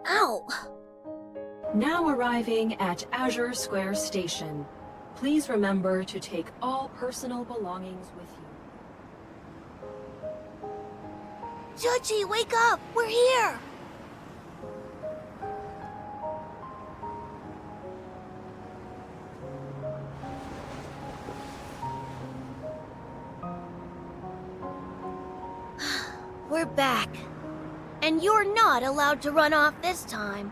Ow! Now arriving at Azure Square Station. Please remember to take all personal belongings with you. Judgy, wake up! We're here! We're back. And you're not allowed to run off this time.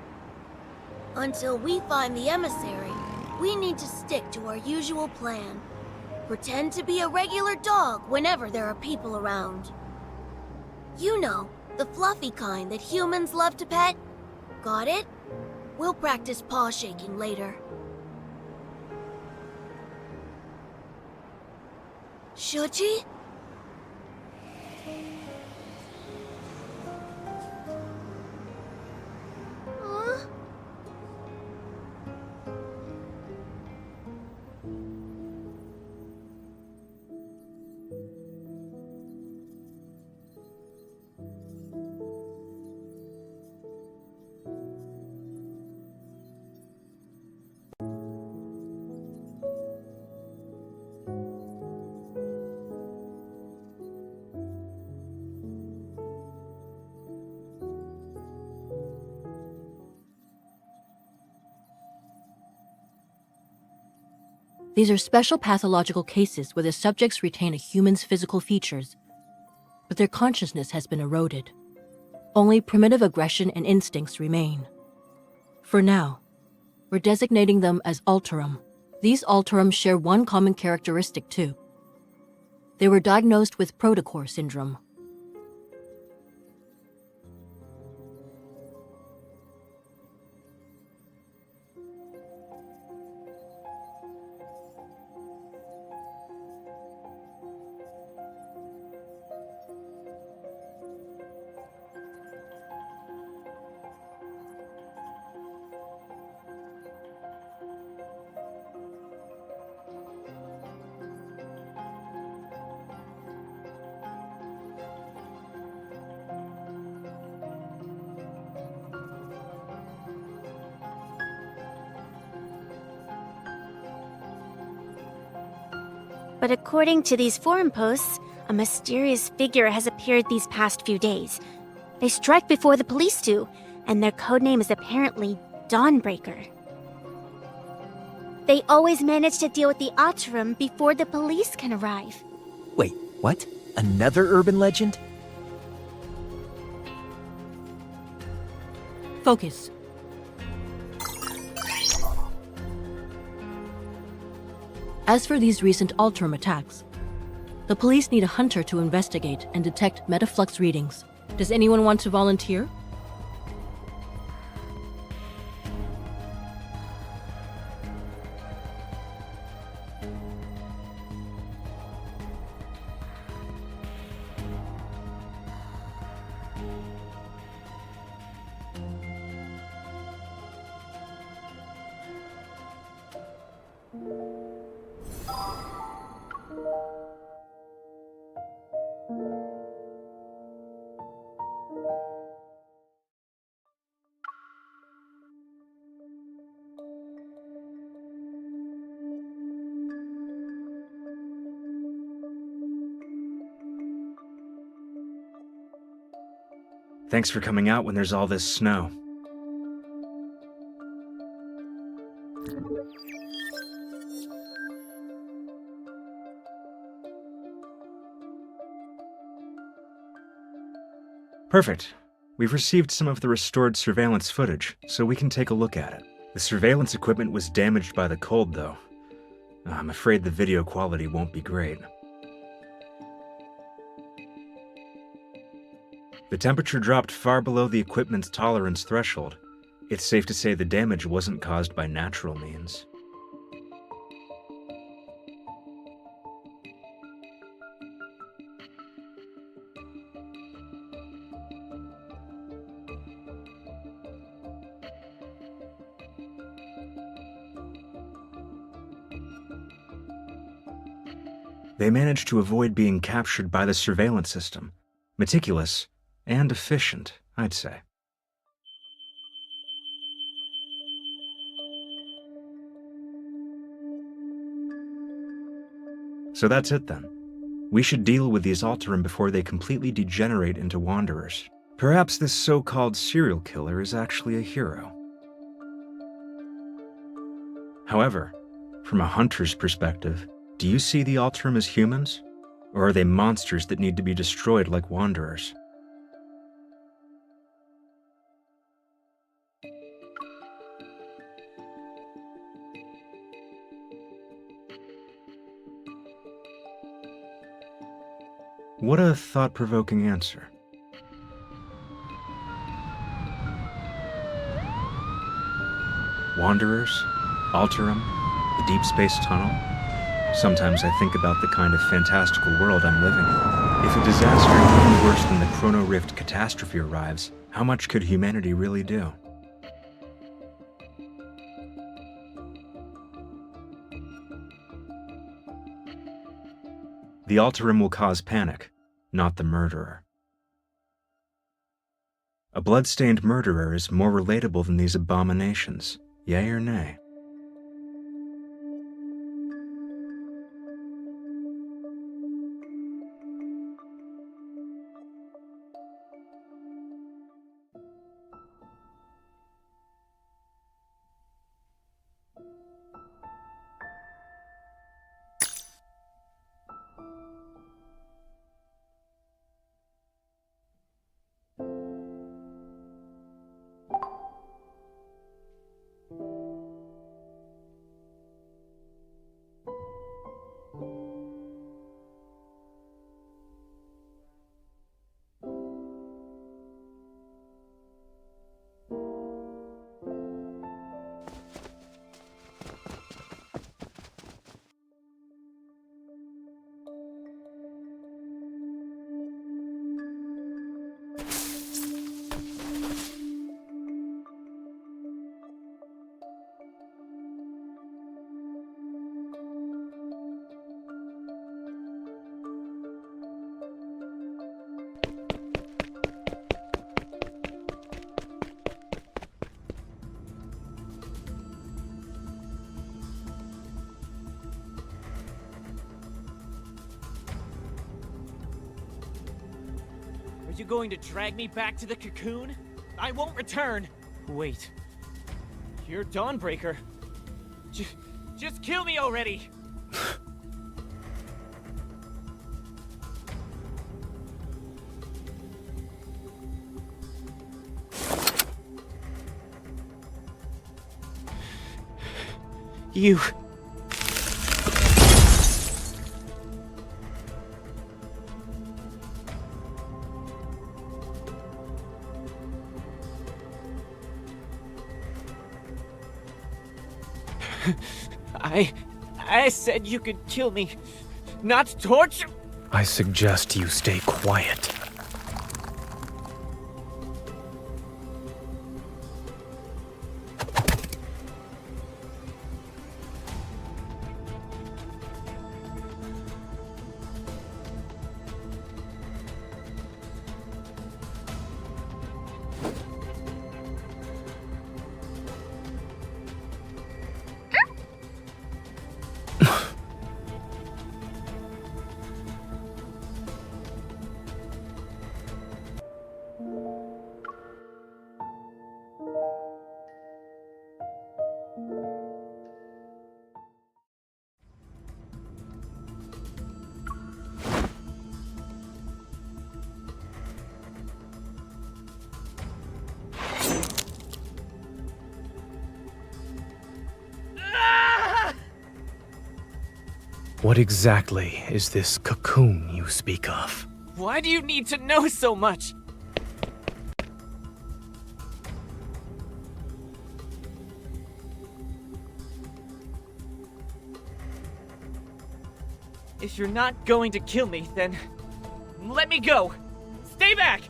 Until we find the emissary, we need to stick to our usual plan. Pretend to be a regular dog whenever there are people around. You know, the fluffy kind that humans love to pet. Got it? We'll practice paw shaking later. Should-y? These are special pathological cases where the subjects retain a human's physical features, but their consciousness has been eroded. Only primitive aggression and instincts remain. For now, we're designating them as alterum. These alterums share one common characteristic too. They were diagnosed with protocore syndrome. But according to these forum posts, a mysterious figure has appeared these past few days. They strike before the police do, and their codename is apparently Dawnbreaker. They always manage to deal with the alterum before the police can arrive. Wait, what? Another urban legend? Focus. As for these recent alterum attacks, the police need a hunter to investigate and detect metaflux readings. Does anyone want to volunteer? Thanks for coming out when there's all this snow. Perfect. We've received some of the restored surveillance footage, so we can take a look at it. The surveillance equipment was damaged by the cold, though. I'm afraid the video quality won't be great. The temperature dropped far below the equipment's tolerance threshold. It's safe to say the damage wasn't caused by natural means. They managed to avoid being captured by the surveillance system. Meticulous and efficient, I'd say. So that's it then. We should deal with these alterum before they completely degenerate into wanderers. Perhaps this so-called serial killer is actually a hero. However, from a hunter's perspective, do you see the alterum as humans? Or are they monsters that need to be destroyed like wanderers? What a thought-provoking answer. Wanderers, alterum, the deep space tunnel. Sometimes I think about the kind of fantastical world I'm living in. If a disaster even worse than the Chrono Rift catastrophe arrives, how much could humanity really do? The alterum will cause panic, not the murderer. A blood-stained murderer is more relatable than these abominations, yay or nay? Are you going to drag me back to the cocoon? I won't return! Wait. You're Dawnbreaker. Just kill me already! You... I said you could kill me, not torture. I suggest you stay quiet. What exactly is this cocoon you speak of? Why do you need to know so much? If you're not going to kill me, then let me go! Stay back!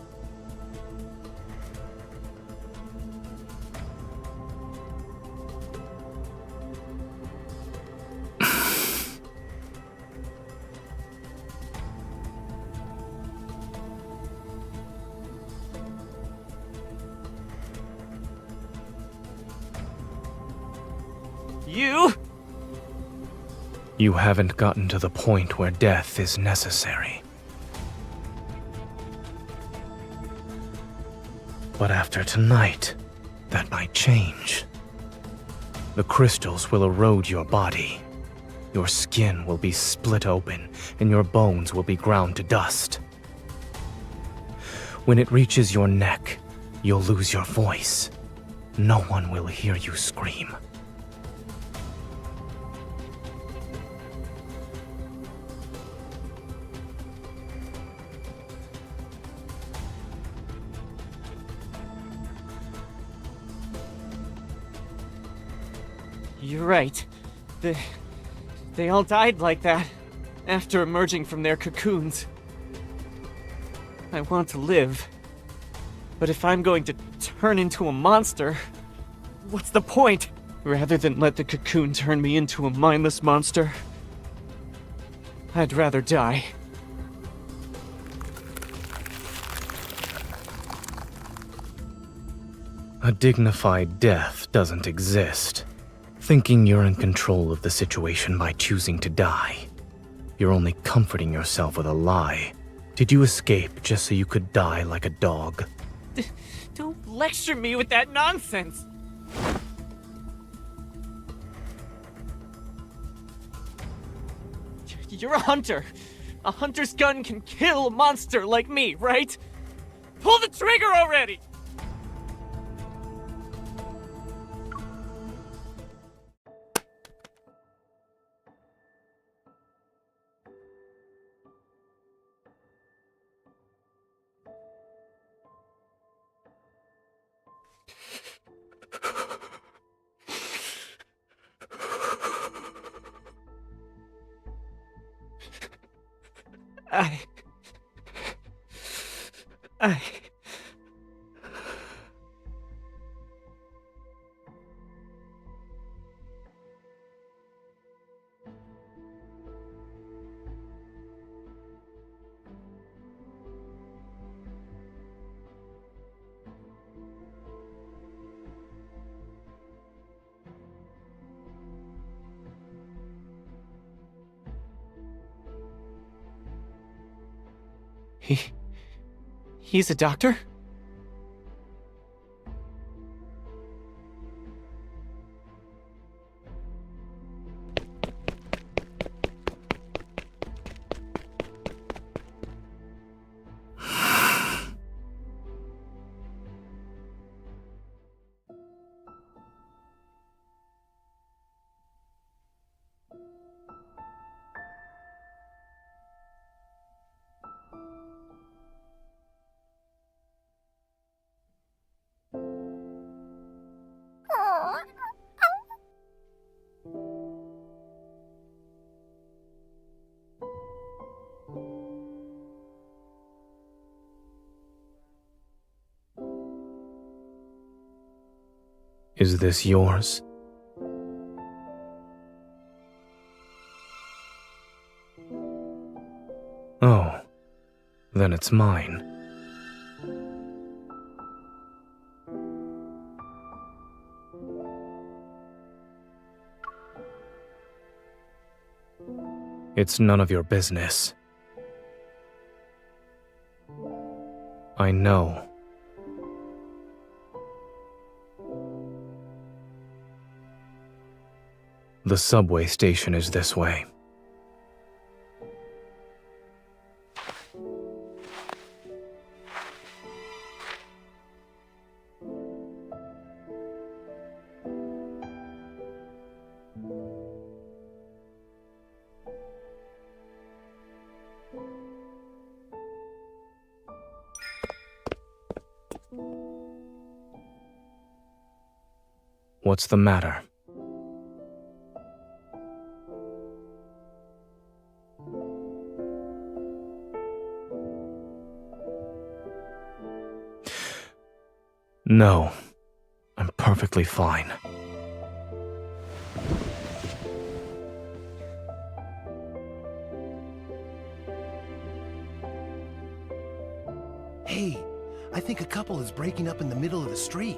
You? You haven't gotten to the point where death is necessary. But after tonight, that might change. The crystals will erode your body. Your skin will be split open, and your bones will be ground to dust. When it reaches your neck, you'll lose your voice. No one will hear you scream. You're right. They all died like that, after emerging from their cocoons. I want to live. But if I'm going to turn into a monster, what's the point? Rather than let the cocoon turn me into a mindless monster, I'd rather die. A dignified death doesn't exist. Thinking you're in control of the situation by choosing to die. You're only comforting yourself with a lie. Did you escape just so you could die like a dog? Don't lecture me with that nonsense! You're a hunter. A hunter's gun can kill a monster like me, right? Pull the trigger already! I... He's a doctor? Is this yours? Oh, then it's mine. It's none of your business. I know. The subway station is this way. What's the matter? No, I'm perfectly fine. Hey, I think a couple is breaking up in the middle of the street.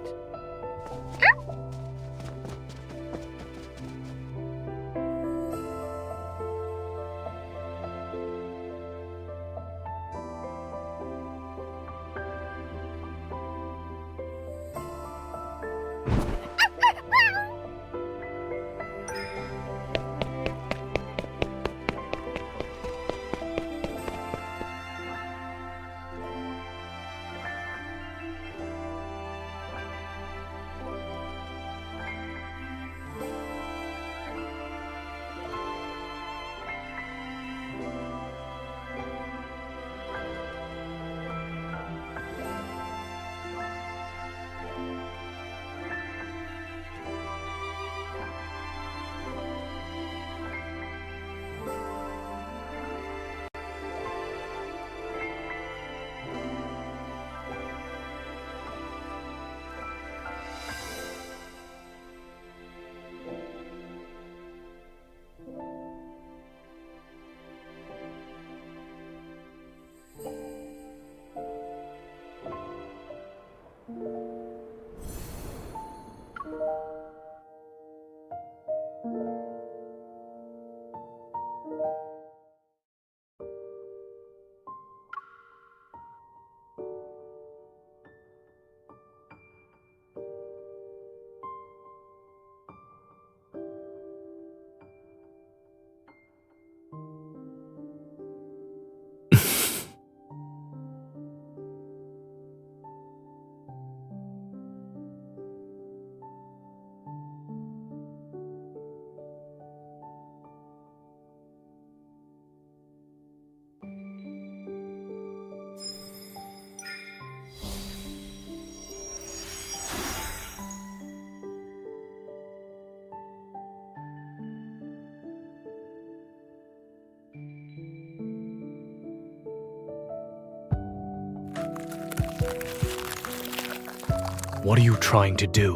What are you trying to do?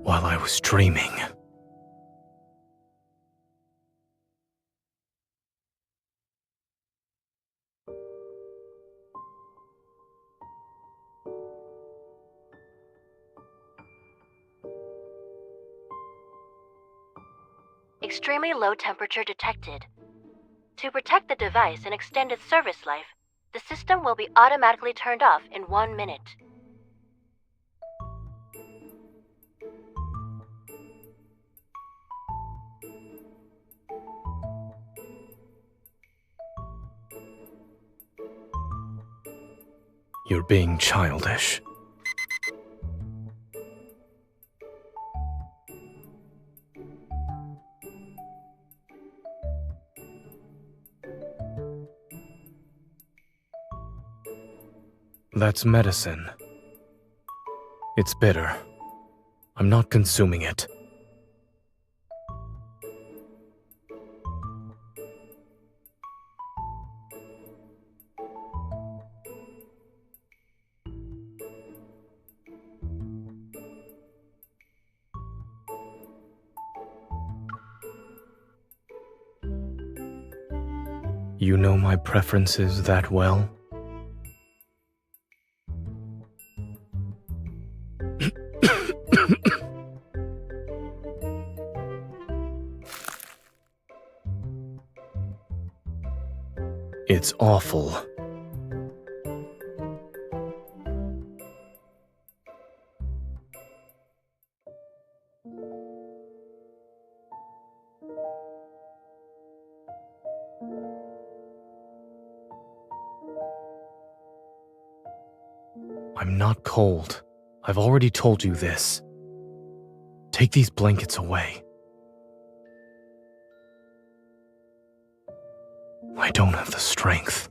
While I was dreaming. Extremely low temperature detected. To protect the device and extend its service life, the system will be automatically turned off in 1 minute. You're being childish. That's medicine. It's bitter. I'm not consuming it. You know my preferences that well? It's awful. I'm not cold. I've already told you this. Take these blankets away. I don't have the strength.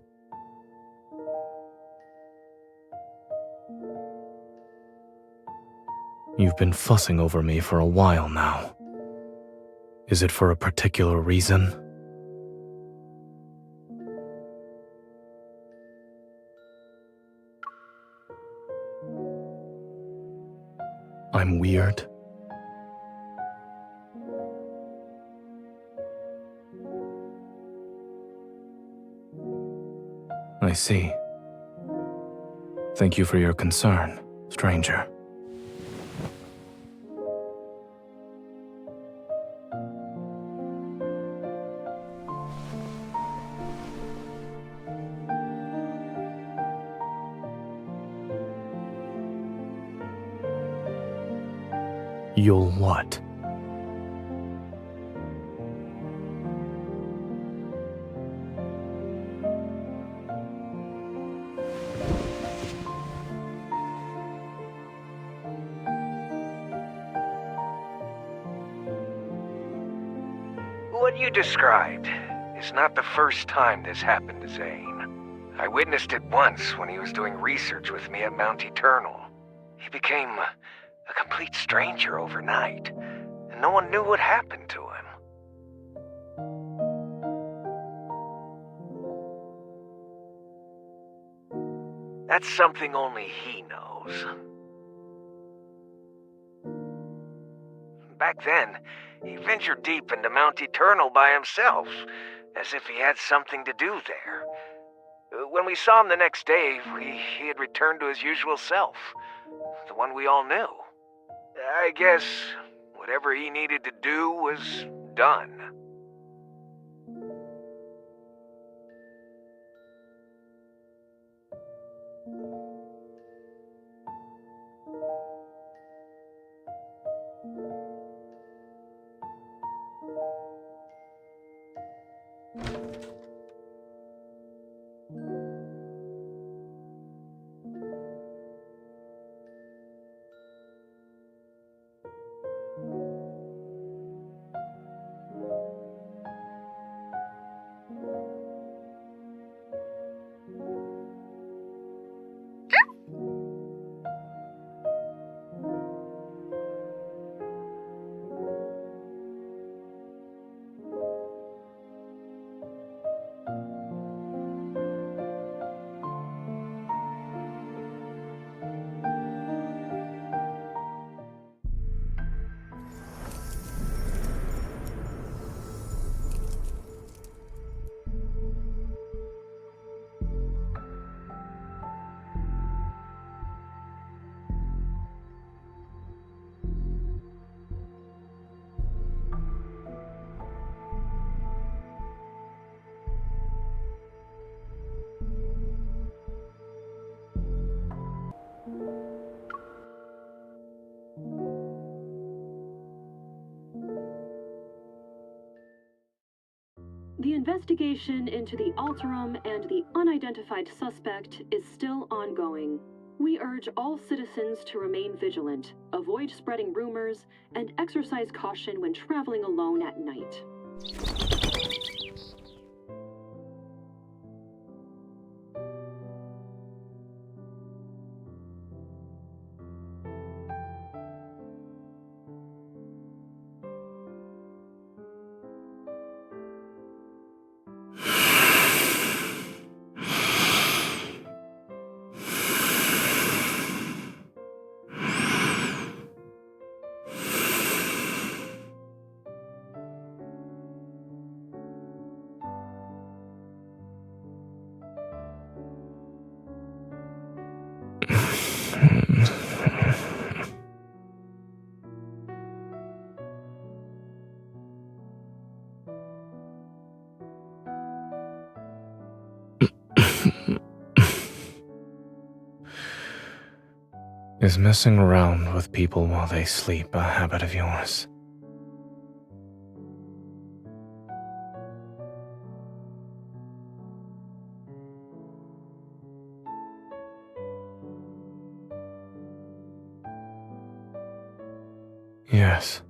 You've been fussing over me for a while now. Is it for a particular reason? I'm weird. I see. Thank you for your concern, stranger. You'll what? What you described is not the first time this happened to Zayne. I witnessed it once when he was doing research with me at Mount Eternal. He became a complete stranger overnight, and no one knew what happened to him. That's something only he knows. Back then, he ventured deep into Mount Eternal by himself, as if he had something to do there. When we saw him the next day, he had returned to his usual self, the one we all knew. I guess whatever he needed to do was done. The investigation into the alterum and the unidentified suspect is still ongoing. We urge all citizens to remain vigilant, avoid spreading rumors, and exercise caution when traveling alone at night. Is messing around with people while they sleep a habit of yours? Yes.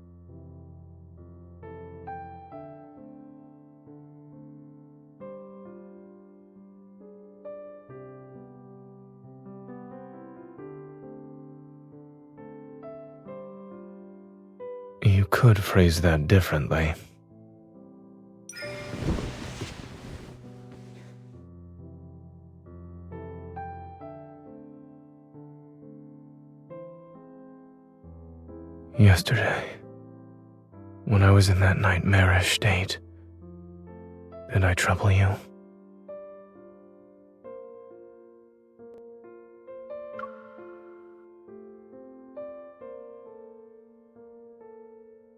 You could phrase that differently. Yesterday, when I was in that nightmarish state, did I trouble you?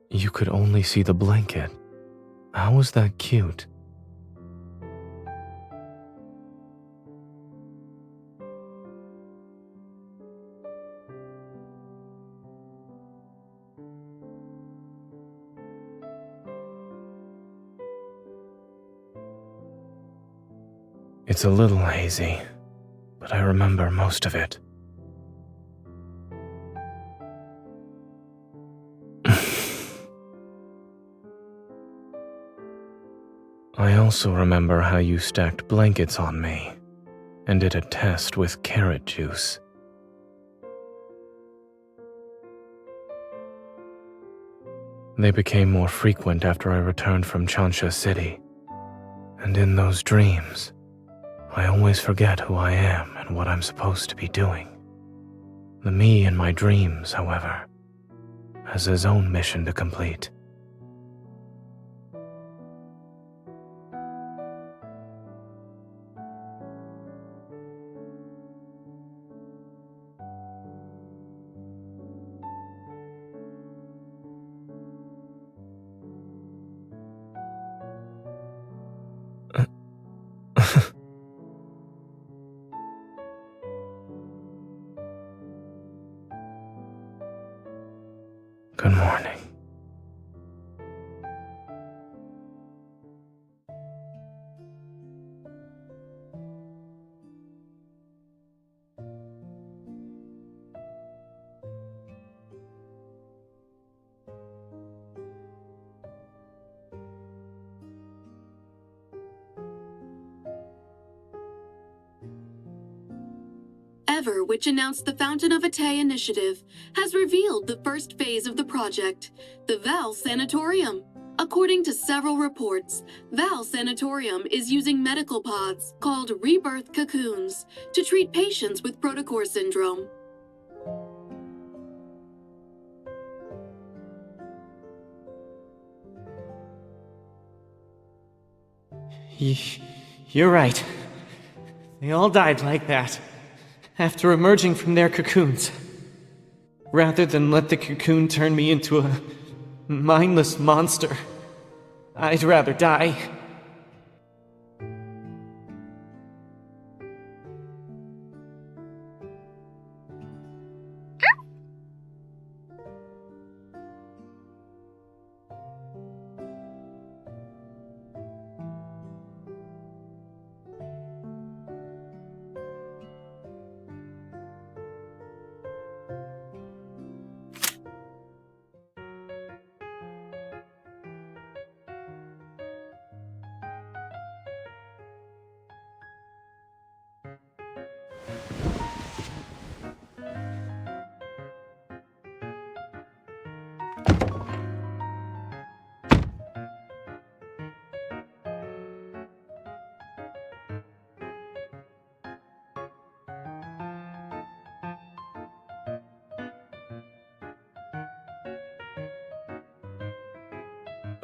You could only see the blanket. How was that cute? It's a little hazy, but I remember most of it. I also remember how you stacked blankets on me and did a test with carrot juice. They became more frequent after I returned from Chansha City, and in those dreams, I always forget who I am and what I'm supposed to be doing. The me in my dreams, however, has his own mission to complete. Good morning. Ever, which announced the Fountain of Pte initiative, has revealed the first phase of the project, the Val Sanatorium. According to several reports, Val Sanatorium is using medical pods called rebirth cocoons to treat patients with protocore syndrome. You're right. They all died like that, after emerging from their cocoons. Rather than let the cocoon turn me into a mindless monster, I'd rather die.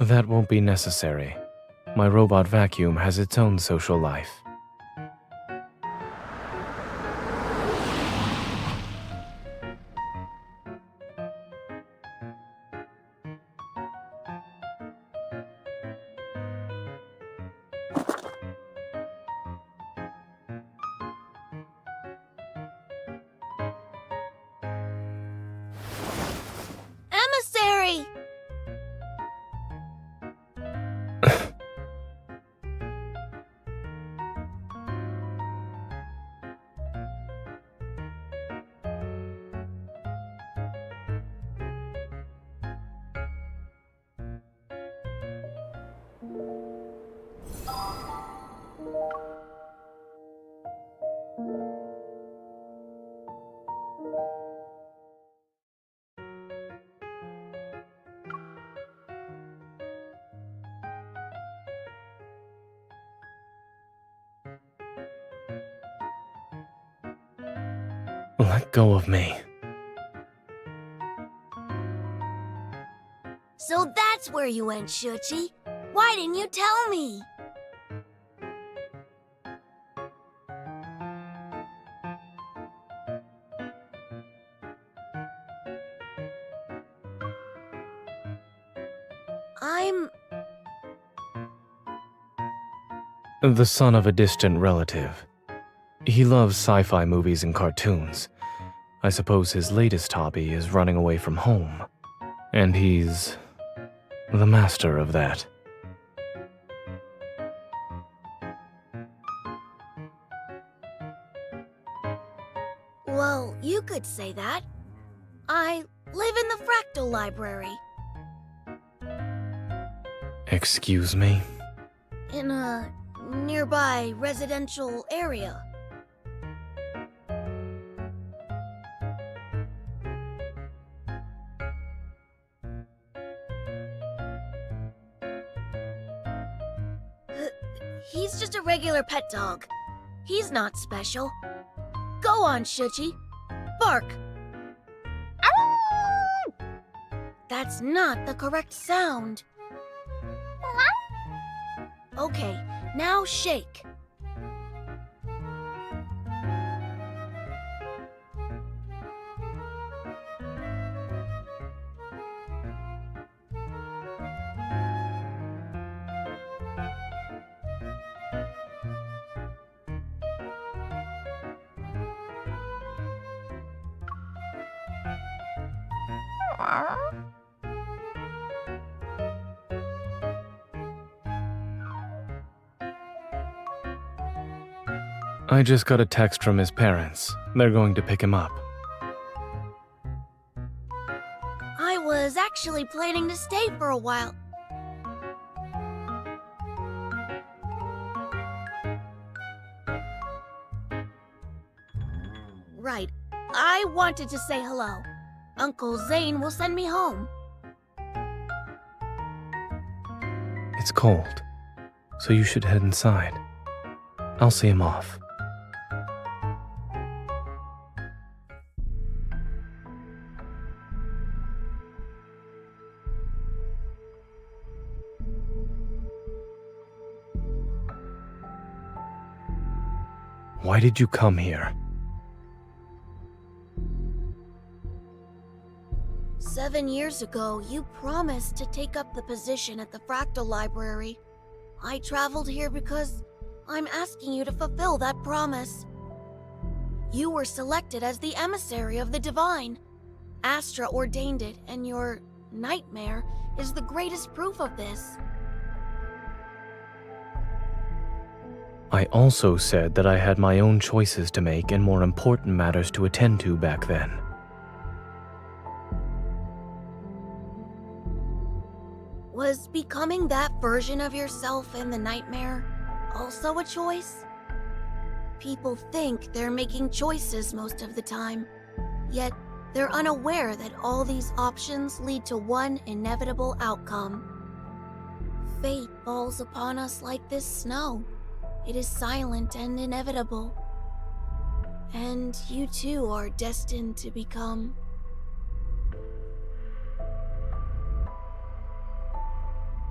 That won't be necessary. My robot vacuum has its own social life. Emissary! Let go of me. So that's where you went, Shuchi. Why didn't you tell me? I'm... The son of a distant relative. He loves sci-fi movies and cartoons. I suppose his latest hobby is running away from home. And he's... the master of that. Well, you could say that. I live in the Fractal Library. Excuse me? In a nearby residential area. He's just a regular pet dog. He's not special. Go on, Shuchi. Bark. That's not the correct sound. Okay, now shake. I just got a text from his parents. They're going to pick him up. I was actually planning to stay for a while. Right. I wanted to say hello. Uncle Zayne will send me home. It's cold, so you should head inside. I'll see him off. Why did you come here? 7 years ago, you promised to take up the position at the Fractal Library. I traveled here because I'm asking you to fulfill that promise. You were selected as the emissary of the Divine. Astra ordained it, and your nightmare is the greatest proof of this. I also said that I had my own choices to make and more important matters to attend to back then. Was becoming that version of yourself in the nightmare also a choice? People think they're making choices most of the time, yet they're unaware that all these options lead to one inevitable outcome. Fate falls upon us like this snow. It is silent and inevitable. And you too are destined to become...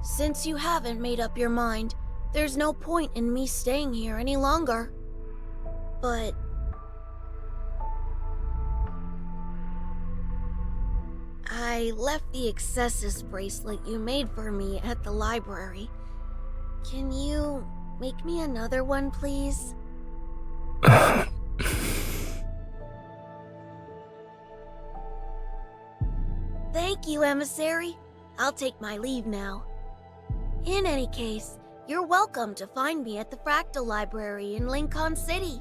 Since you haven't made up your mind, there's no point in me staying here any longer. But I left the Excessus bracelet you made for me at the library. Can you make me another one, please? Thank you, emissary. I'll take my leave now. In any case, you're welcome to find me at the Fractal Library in Lincoln City.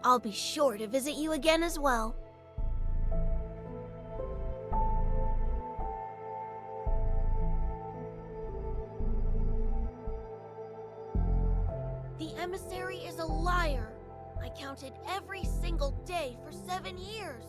I'll be sure to visit you again as well. The emissary is a liar. I counted every single day for 7 years.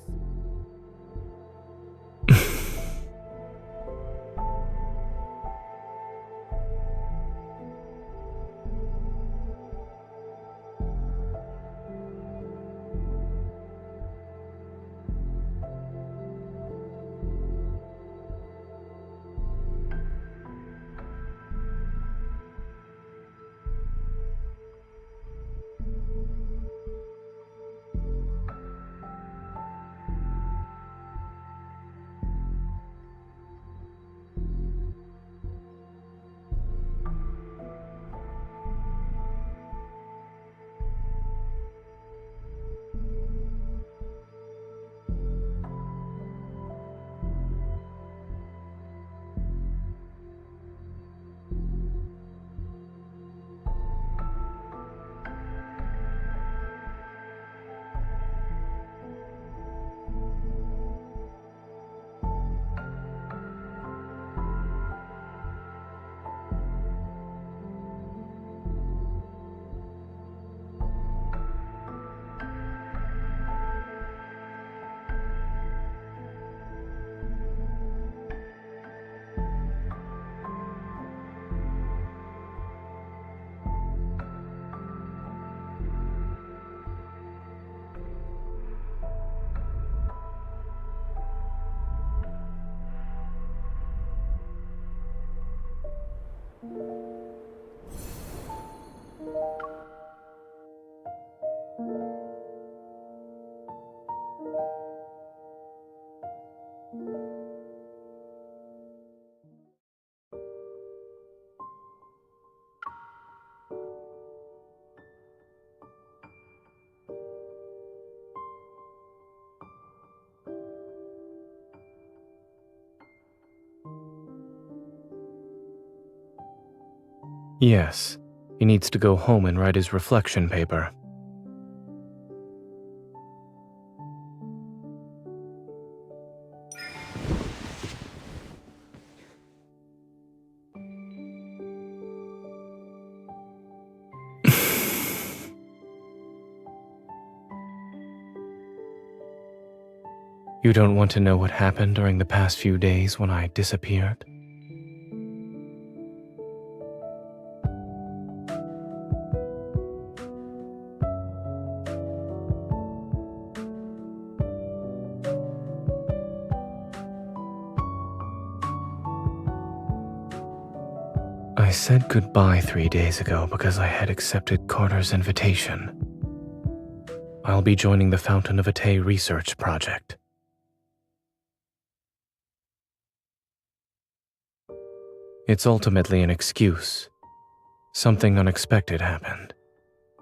Yes, he needs to go home and write his reflection paper. You don't want to know what happened during the past few days when I disappeared? I said goodbye 3 days ago because I had accepted Carter's invitation. I'll be joining the Fountain of Pte research project. It's ultimately an excuse. Something unexpected happened,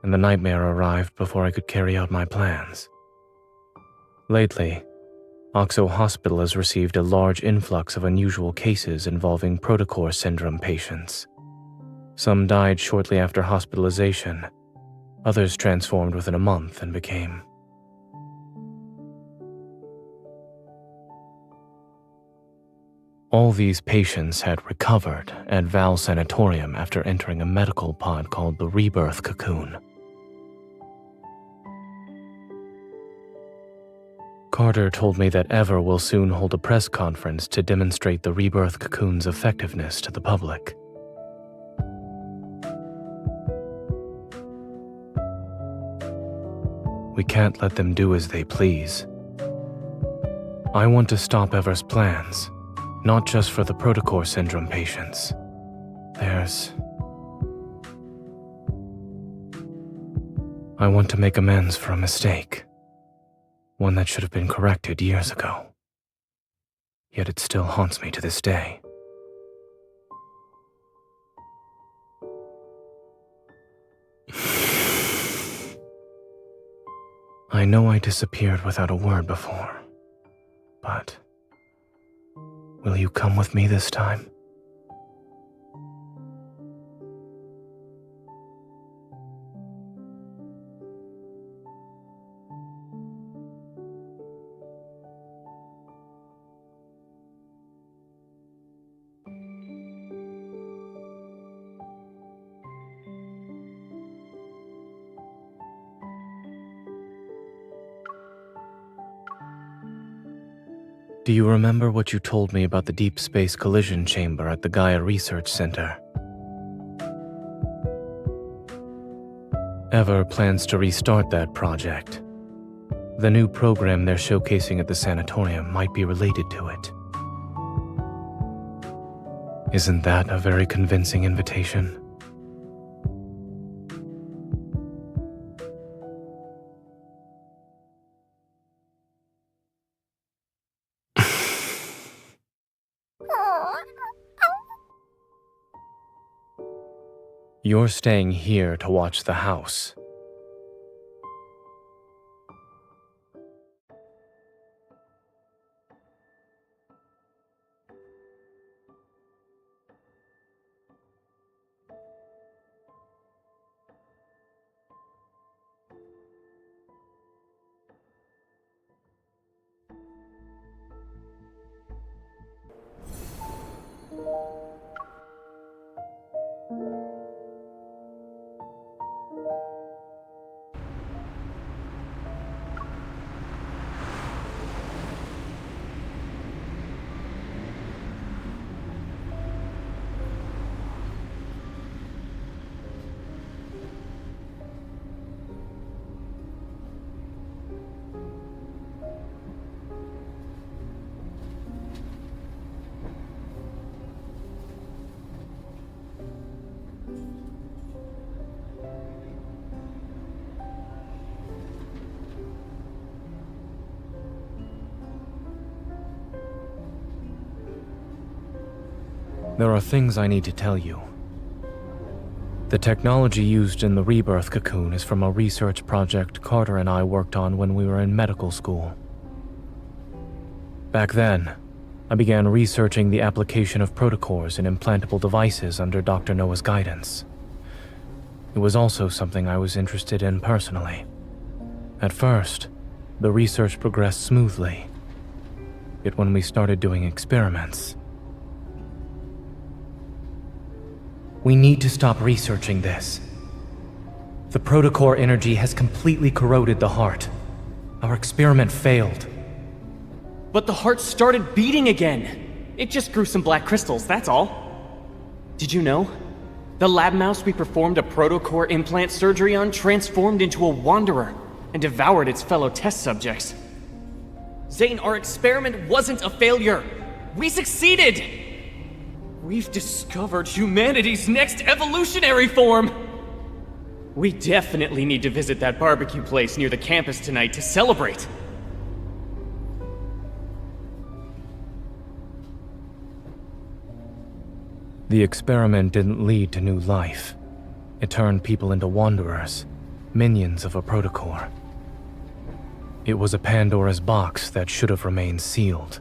and the nightmare arrived before I could carry out my plans. Lately, Oxo Hospital has received a large influx of unusual cases involving protocore syndrome patients. Some died shortly after hospitalization. Others transformed within a month and became... All these patients had recovered at Val Sanatorium after entering a medical pod called the Rebirth Cocoon. Carter told me that Ever will soon hold a press conference to demonstrate the Rebirth Cocoon's effectiveness to the public. We can't let them do as they please. I want to stop Ever's plans, not just for the protocore syndrome patients, I want to make amends for a mistake. One that should have been corrected years ago. Yet it still haunts me to this day. I know I disappeared without a word before, but will you come with me this time? Do you remember what you told me about the deep space collision chamber at the Gaia Research Center? Ever plans to restart that project. The new program they're showcasing at the sanatorium might be related to it. Isn't that a very convincing invitation? You're staying here to watch the house. There are things I need to tell you. The technology used in the rebirth cocoon is from a research project Carter and I worked on when we were in medical school. Back then, I began researching the application of protocores in implantable devices under Dr. Noah's guidance. It was also something I was interested in personally. At first, the research progressed smoothly. Yet when we started doing experiments, we need to stop researching this. The protocore energy has completely corroded the heart. Our experiment failed. But the heart started beating again. It just grew some black crystals, that's all. Did you know? The lab mouse we performed a protocore implant surgery on transformed into a wanderer and devoured its fellow test subjects. Zayne, our experiment wasn't a failure. We succeeded! We've discovered humanity's next evolutionary form! We definitely need to visit that barbecue place near the campus tonight to celebrate. The experiment didn't lead to new life. It turned people into wanderers, minions of a protocore. It was a Pandora's box that should have remained sealed.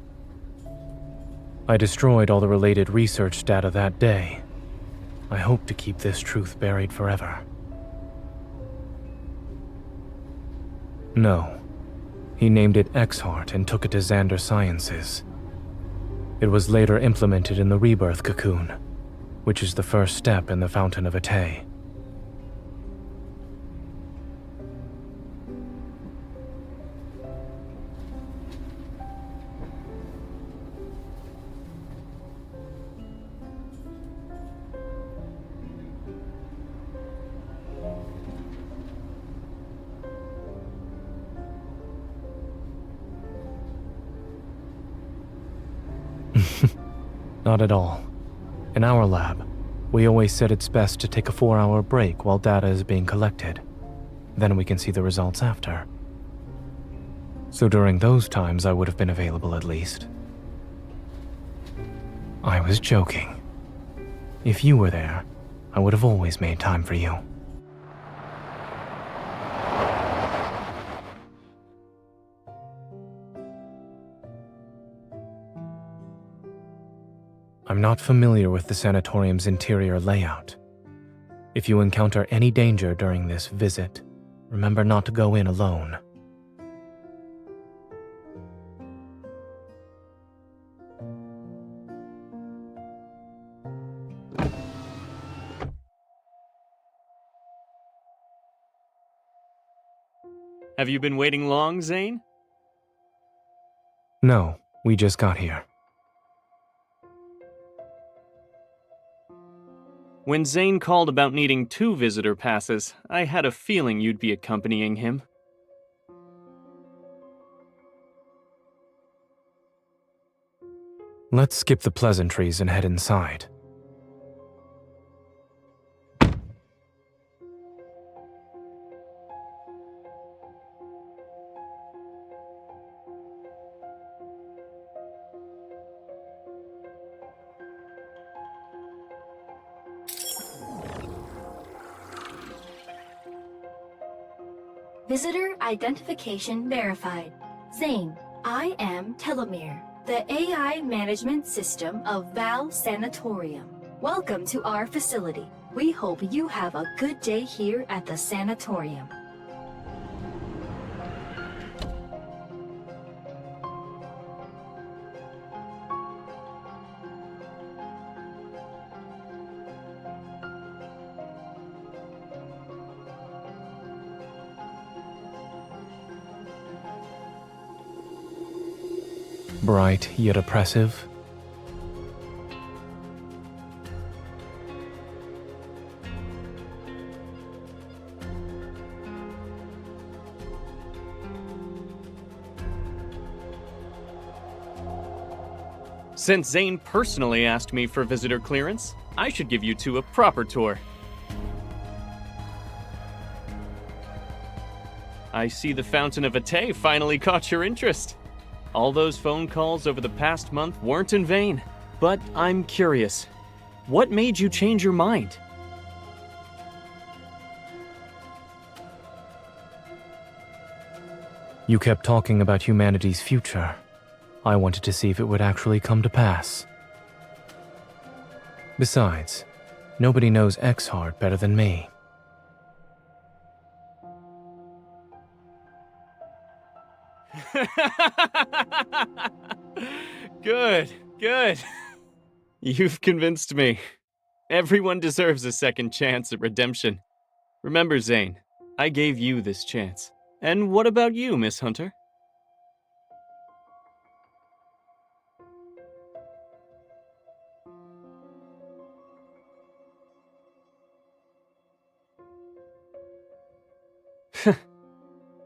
I destroyed all the related research data that day. I hope to keep this truth buried forever. No. He named it X-Heart and took it to Xander Sciences. It was later implemented in the rebirth cocoon, which is the first step in the Fountain of Pte. Not at all. In our lab, We always said it's best to take a 4-hour break while data is being collected. Then we can see the results after. So during those times, I would have been available at least. I was joking. If you were there, I would have always made time for you. I'm not familiar with the sanatorium's interior layout. If you encounter any danger during this visit, remember not to go in alone. Have you been waiting long, Zayne? No, we just got here. When Zayne called about needing 2 visitor passes, I had a feeling you'd be accompanying him. Let's skip the pleasantries and head inside. Visitor identification verified. Zayne, I am Telomere, the AI management system of Val Sanatorium. Welcome to our facility. We hope you have a good day here at the sanatorium. Bright yet oppressive. Since Zayne personally asked me for visitor clearance, I should give you 2 a proper tour. I see the Fountain of Pte finally caught your interest. All those phone calls over the past month weren't in vain. But I'm curious, what made you change your mind? You kept talking about humanity's future. I wanted to see if it would actually come to pass. Besides, nobody knows Exhard better than me. Good, good. You've convinced me. Everyone deserves a second chance at redemption. Remember, Zayne, I gave you this chance. And what about you, Miss Hunter?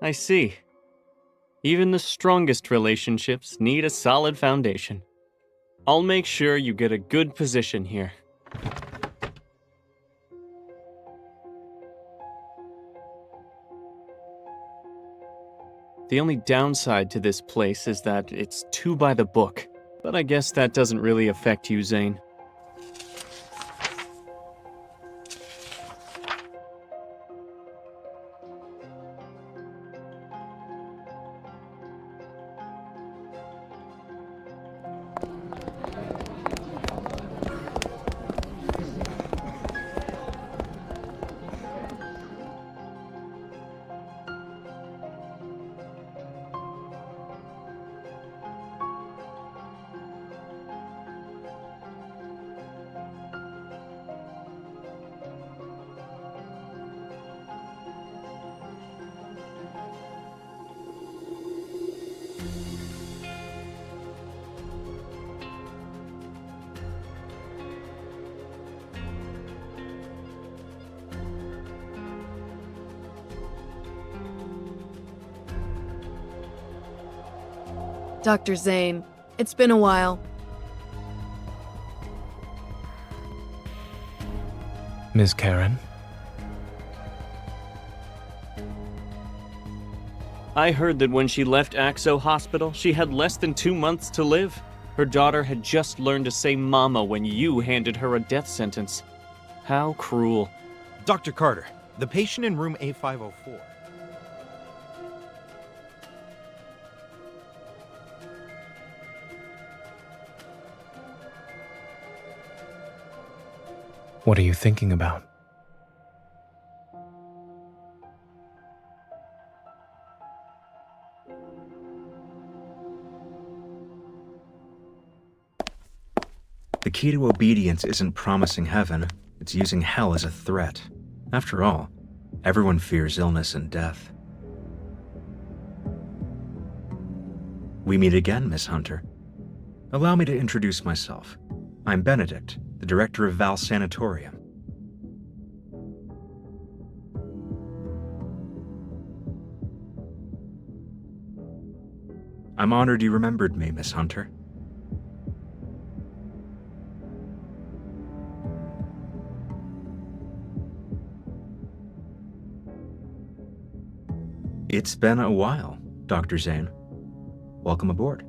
I see. Even the strongest relationships need a solid foundation. I'll make sure you get a good position here. The only downside to this place is that it's too by the book, but I guess that doesn't really affect you, Zayne. Dr. Zayne, it's been a while. Ms. Karen? I heard that when she left Axo Hospital, she had less than 2 months to live. Her daughter had just learned to say mama when you handed her a death sentence. How cruel. Dr. Carter, the patient in room A504. What are you thinking about? The key to obedience isn't promising heaven, it's using hell as a threat. After all, everyone fears illness and death. We meet again, Miss Hunter. Allow me to introduce myself. I'm Benedict, the director of Val Sanatorium. I'm honored you remembered me, Miss Hunter. It's been a while, Dr. Zayne. Welcome aboard.